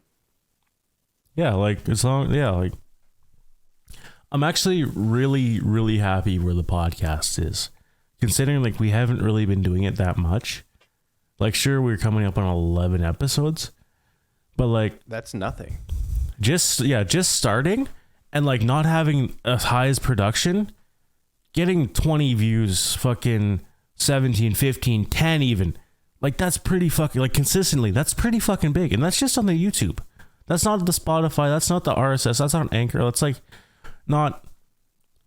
Yeah, like as long, like I'm actually really, really happy where the podcast is, considering like we haven't really been doing it that much. Like, sure, we're coming up on 11 episodes, but like that's nothing. Just starting and like not having as high as production, getting 20 views, fucking 17, 15, 10 even. Like that's pretty fucking, like consistently, that's pretty fucking big. And that's just on the YouTube. That's not the Spotify. That's not the RSS. That's not Anchor. That's like not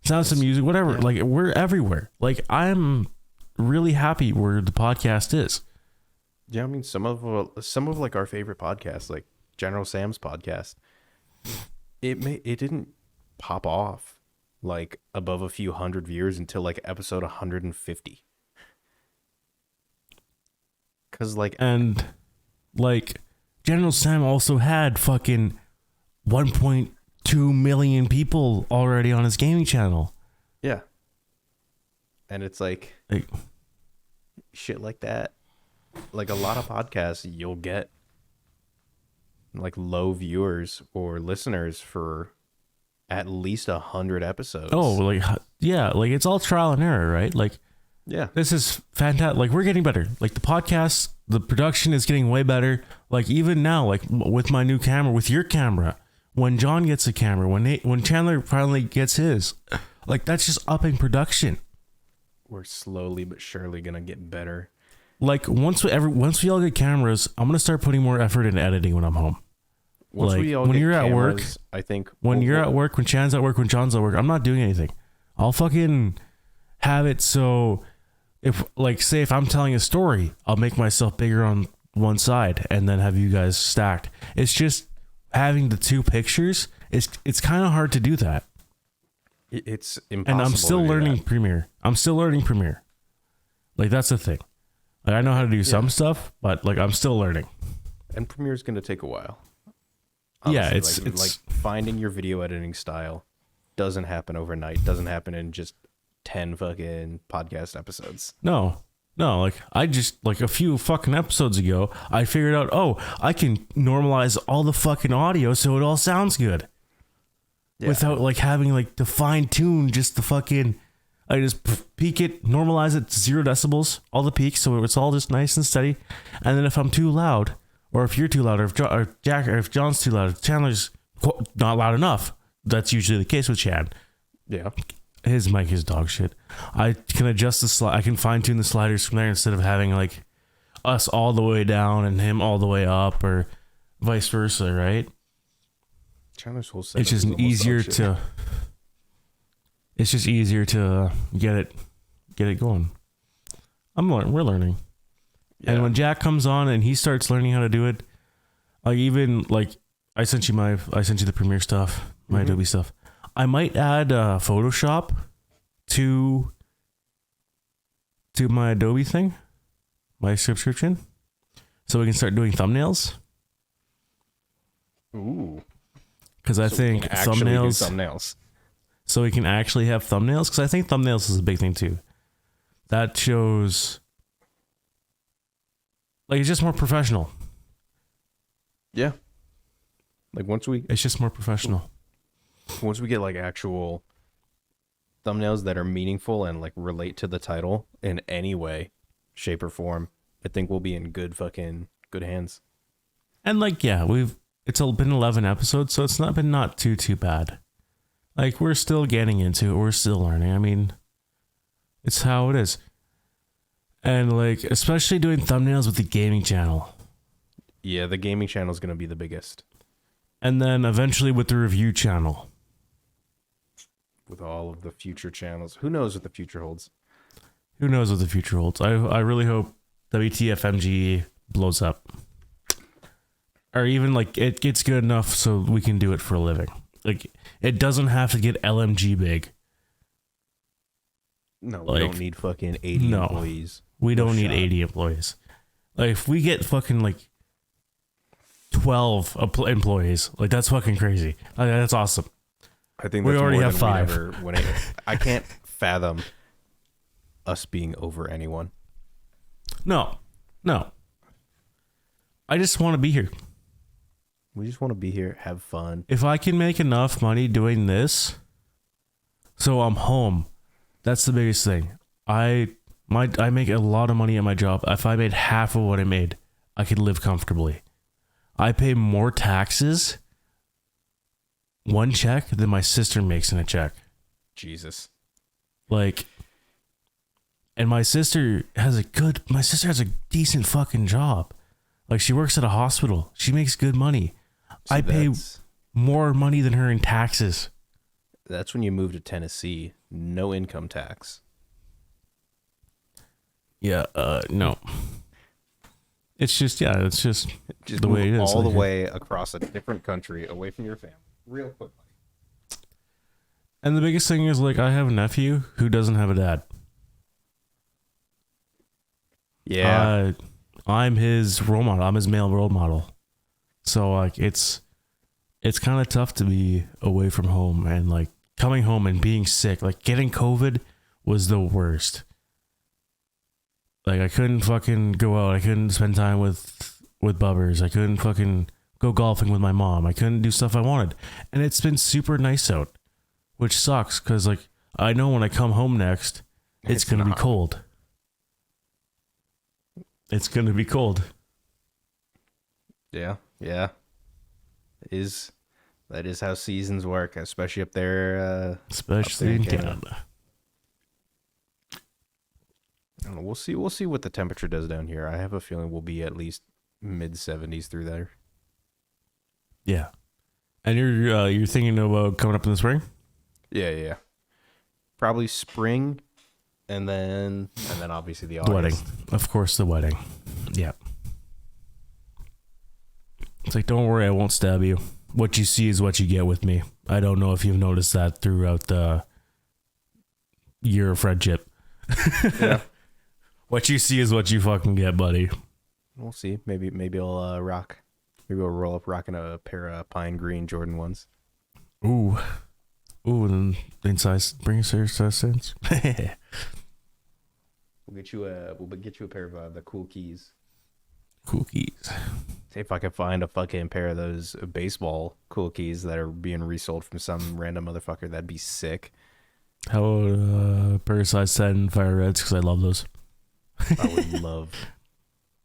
Sounds of Music, whatever. Yeah. Like we're everywhere. Like I'm really happy where the podcast is. Yeah, I mean, some of like our favorite podcasts, like General Sam's podcast, it didn't pop off like above a few hundred views until like episode 150. Cause like, And like General Sam also had fucking 1.2 million people already on his gaming channel. yeah, and it's like shit like that. Like a lot of podcasts, you'll get like low viewers or listeners for at least 100 episodes. Oh, like, yeah, like it's all trial and error, right? Like, yeah, this is fantastic. Like, we're getting better. Like, the podcast, the production is getting way better. Like, even now, like with my new camera, with your camera, when John gets a camera, when Chandler finally gets his, like, that's just upping production. we're slowly but surely gonna get better. Like, once we all get cameras, I'm gonna start putting more effort into editing when I'm home. Once like, we all when get you're at work, cameras, I think when we'll- you're at work, when Chan's at work, when John's at work, I'm not doing anything. I'll fucking have it so if, like, say if I'm telling a story, I'll make myself bigger on one side and then have you guys stacked. It's just having the two pictures. It's kind of hard to do that. it's impossible. And I'm still to do learning that. Premiere. I'm still learning Premiere. Like, that's the thing. Like, I know how to do some stuff, but like, I'm still learning. And Premiere's gonna take a while. Yeah, Honestly, it's like finding your video editing style doesn't happen overnight. Doesn't happen in just 10 fucking podcast episodes. No, like, I just, like, a few fucking episodes ago, I figured out, oh, I can normalize all the fucking audio so it all sounds good. Yeah. Without, like, having, like, to fine tune just the fucking, I just peak it, normalize it to 0 decibels, all the peaks, so it's all just nice and steady. And then if I'm too loud, or if you're too loud, or if John's too loud, if Chandler's not loud enough, that's usually the case with Chan. Yeah. His mic is dog shit. I can adjust the slide. I can fine tune the sliders from there instead of having like us all the way down and him all the way up, or vice versa, right? Chandler's whole setup It's just is almost easier dog shit. to. It's just easier to get it going. We're learning, Yeah. and when Jack comes on and he starts learning how to do it, like, even like I sent you the Premiere stuff, my Adobe stuff. I might add Photoshop to my Adobe thing, my subscription, so we can start doing thumbnails. Ooh. Because I So we think can actually do thumbnails, so we can actually have thumbnails. Because I think thumbnails is a big thing too. That shows, like, it's just more professional. Yeah. Like It's just more professional. once we get like actual thumbnails that are meaningful and like relate to the title in any way, shape or form, I think we'll be in good hands. And like, yeah, it's been 11 episodes, so it's not too bad. Like, we're still getting into it. We're still learning. I mean, it's how it is. And like, especially doing thumbnails with the gaming channel. Yeah, the gaming channel is going to be the biggest And then eventually with the review channel. with all of the future channels. Who knows what the future holds? Who knows what the future holds? I really hope WTFMG blows up. Or even like it gets good enough so we can do it for a living. Like, it doesn't have to get LMG big. No, Like, we don't need fucking 80 no. employees. We don't need shot. 80 employees. Like, if we get fucking like 12 employees, like, that's fucking crazy. Like, that's awesome. I think We that's already more have than we'd 5. ever- I can't fathom us being over anyone. No. I just want to be here. We just want to be here, have fun. If I can make enough money doing this, so I'm home, that's the biggest thing. I make a lot of money at my job. If I made half of what I made, I could live comfortably. I pay more taxes one check than my sister makes in a check. Jesus. Like, and my sister has a decent fucking job. Like, she works at a hospital. She makes good money. See, I pay that's- more money than her in taxes. That's when you move to Tennessee. No income tax. Yeah, no. It's just Just the move way it is. all the Like, way across a different country, away from your family, real quickly. and the biggest thing is, like, I have a nephew who doesn't have a dad. Yeah, I'm his role model. I'm his male role model. So like it's kind of tough to be away from home and like coming home and being sick. Like getting COVID was the worst. Like I couldn't fucking go out. I couldn't spend time with bubbers. I couldn't fucking go golfing with my mom. I couldn't do stuff I wanted. And it's been super nice out, which sucks because like I know when I come home next, it's gonna be not. cold. It's gonna be cold. Yeah. That is how seasons work, especially up there. Especially in Canada. Canada. I don't know. We'll see what the temperature does down here. I have a feeling we'll be at least mid-70s through there. Yeah. And you're thinking about coming up in the spring? Yeah. Probably spring, and then obviously the The wedding. August. Of course, the wedding. Yeah. It's like, don't worry, I won't stab you. What you see is what you get with me. I don't know if you've noticed that throughout the year of friendship. Yeah. What you see is what you fucking get, buddy. We'll see. Maybe I'll rock. Maybe we'll roll up rocking a pair of pine green Jordan ones. Ooh, and then bring a size sense. We'll get you a pair of the cool keys. Cookies. See if I can find a fucking pair of those baseball cool keys that are being resold from some random motherfucker. That'd be sick. How about pair of size 10 fire reds? Because I love those. I would love.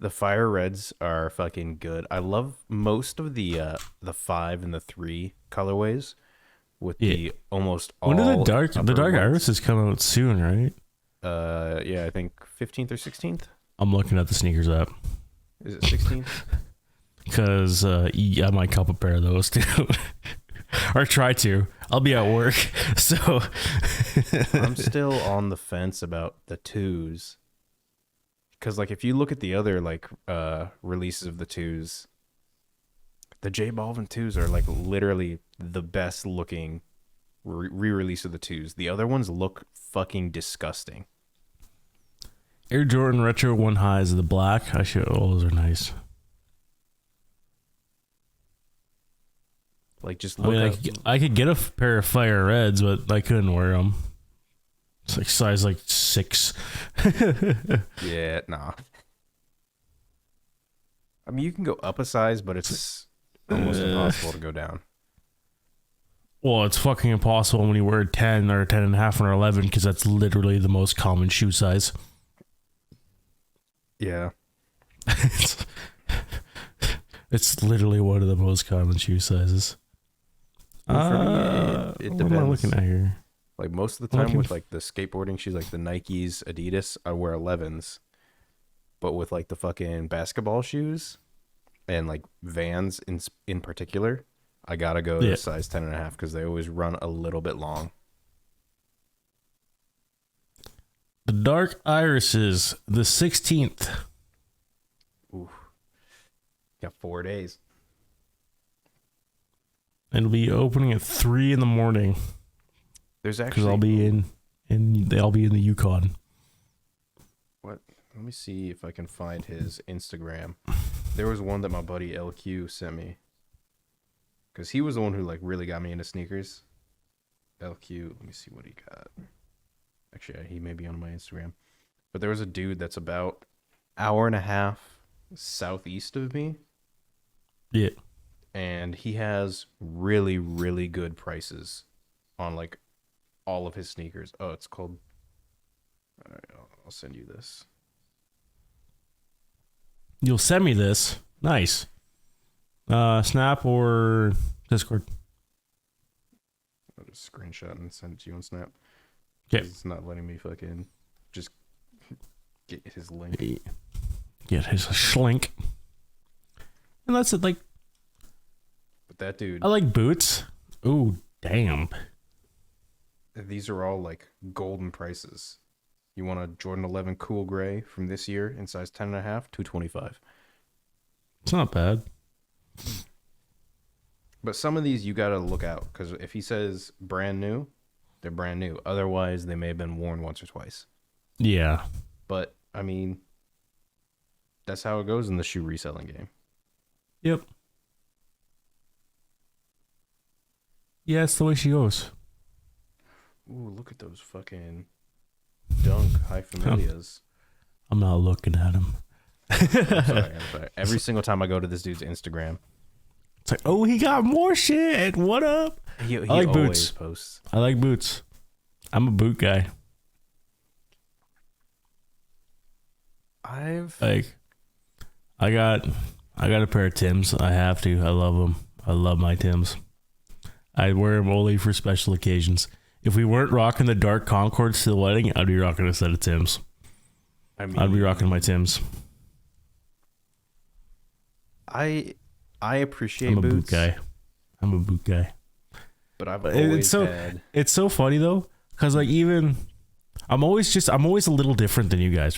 The fire reds are fucking good. I love most of the 5 and the 3 colorways with the almost all. When did the dark ones. irises come out soon, right? Yeah, I think 15th or 16th. I'm looking at the sneakers app. Is it 16th? Because I might cop a pair of those too. Or try to. I'll be at work. So I'm still on the fence about the 2s. Because, like, if you look at the other, like, releases of the 2s, the J Balvin 2s are, like, literally the best looking re-release of the 2s. The other ones look fucking disgusting. Air Jordan Retro 1 highs, the black. Those are nice. Like, just look I could get a pair of fire reds, but I couldn't wear them. It's like size like 6. Yeah, nah. I mean, you can go up a size, but it's almost impossible to go down. Well, it's fucking impossible when you wear 10 or 10 and a half or 11 because that's literally the most common shoe size. Yeah. It's literally one of the most common shoe sizes. Well, for me, it what depends. am I looking at here? Like, most of the time with, like, the skateboarding shoes, like the Nikes, Adidas, I wear 11s. But with, like, the fucking basketball shoes and, like, Vans in particular, I gotta go to size 10 and a half because they always run a little bit long. The Dark Irises, the 16th. Ooh. Got 4 days. It'll be opening at 3 in the morning. There's actually... Because I'll be I'll be in the Yukon. What? Let me see if I can find his Instagram. There was one that my buddy LQ sent me. Because he was the one who, like, really got me into sneakers. LQ, let me see what he got. Actually, he may be on my Instagram. But there was a dude that's about hour and a half southeast of me. Yeah. And he has really, really good prices on, like, all of his sneakers. Oh, it's called... All right, I'll send you this. You'll send me this. Nice. Snap or Discord? I'll just screenshot and send it to you on Snap. Okay. It's not letting me fucking just get his link. Get his schlink. And that's it. Like, But that dude, I like boots. Ooh, damn. these are all like golden prices. You want a Jordan 11 cool gray from this year in size 10.5, $225. It's not bad. But some of these you got to look out because if he says brand new, they're brand new. Otherwise, they may have been worn once or twice. Yeah. But, I mean, that's how it goes in the shoe reselling game. Yep. Yeah, it's the way she goes. Ooh, look at those fucking Dunk High Familias. I'm not looking at him. I'm sorry. Every single time I go to this dude's Instagram, It's like, oh, he got more shit. What up? he like always boots. posts. I like boots. I'm a boot guy. I got a pair of Tims. I have to. I love them. I love my Tims. I wear them only for special occasions. If we weren't rocking the dark Concords to the wedding, I'd be rocking a set of Tims. I'd be rocking my Tims. I appreciate I'm a boots. I'm a boot guy. But I've always It's so funny though, because like even I'm always a little different than you guys.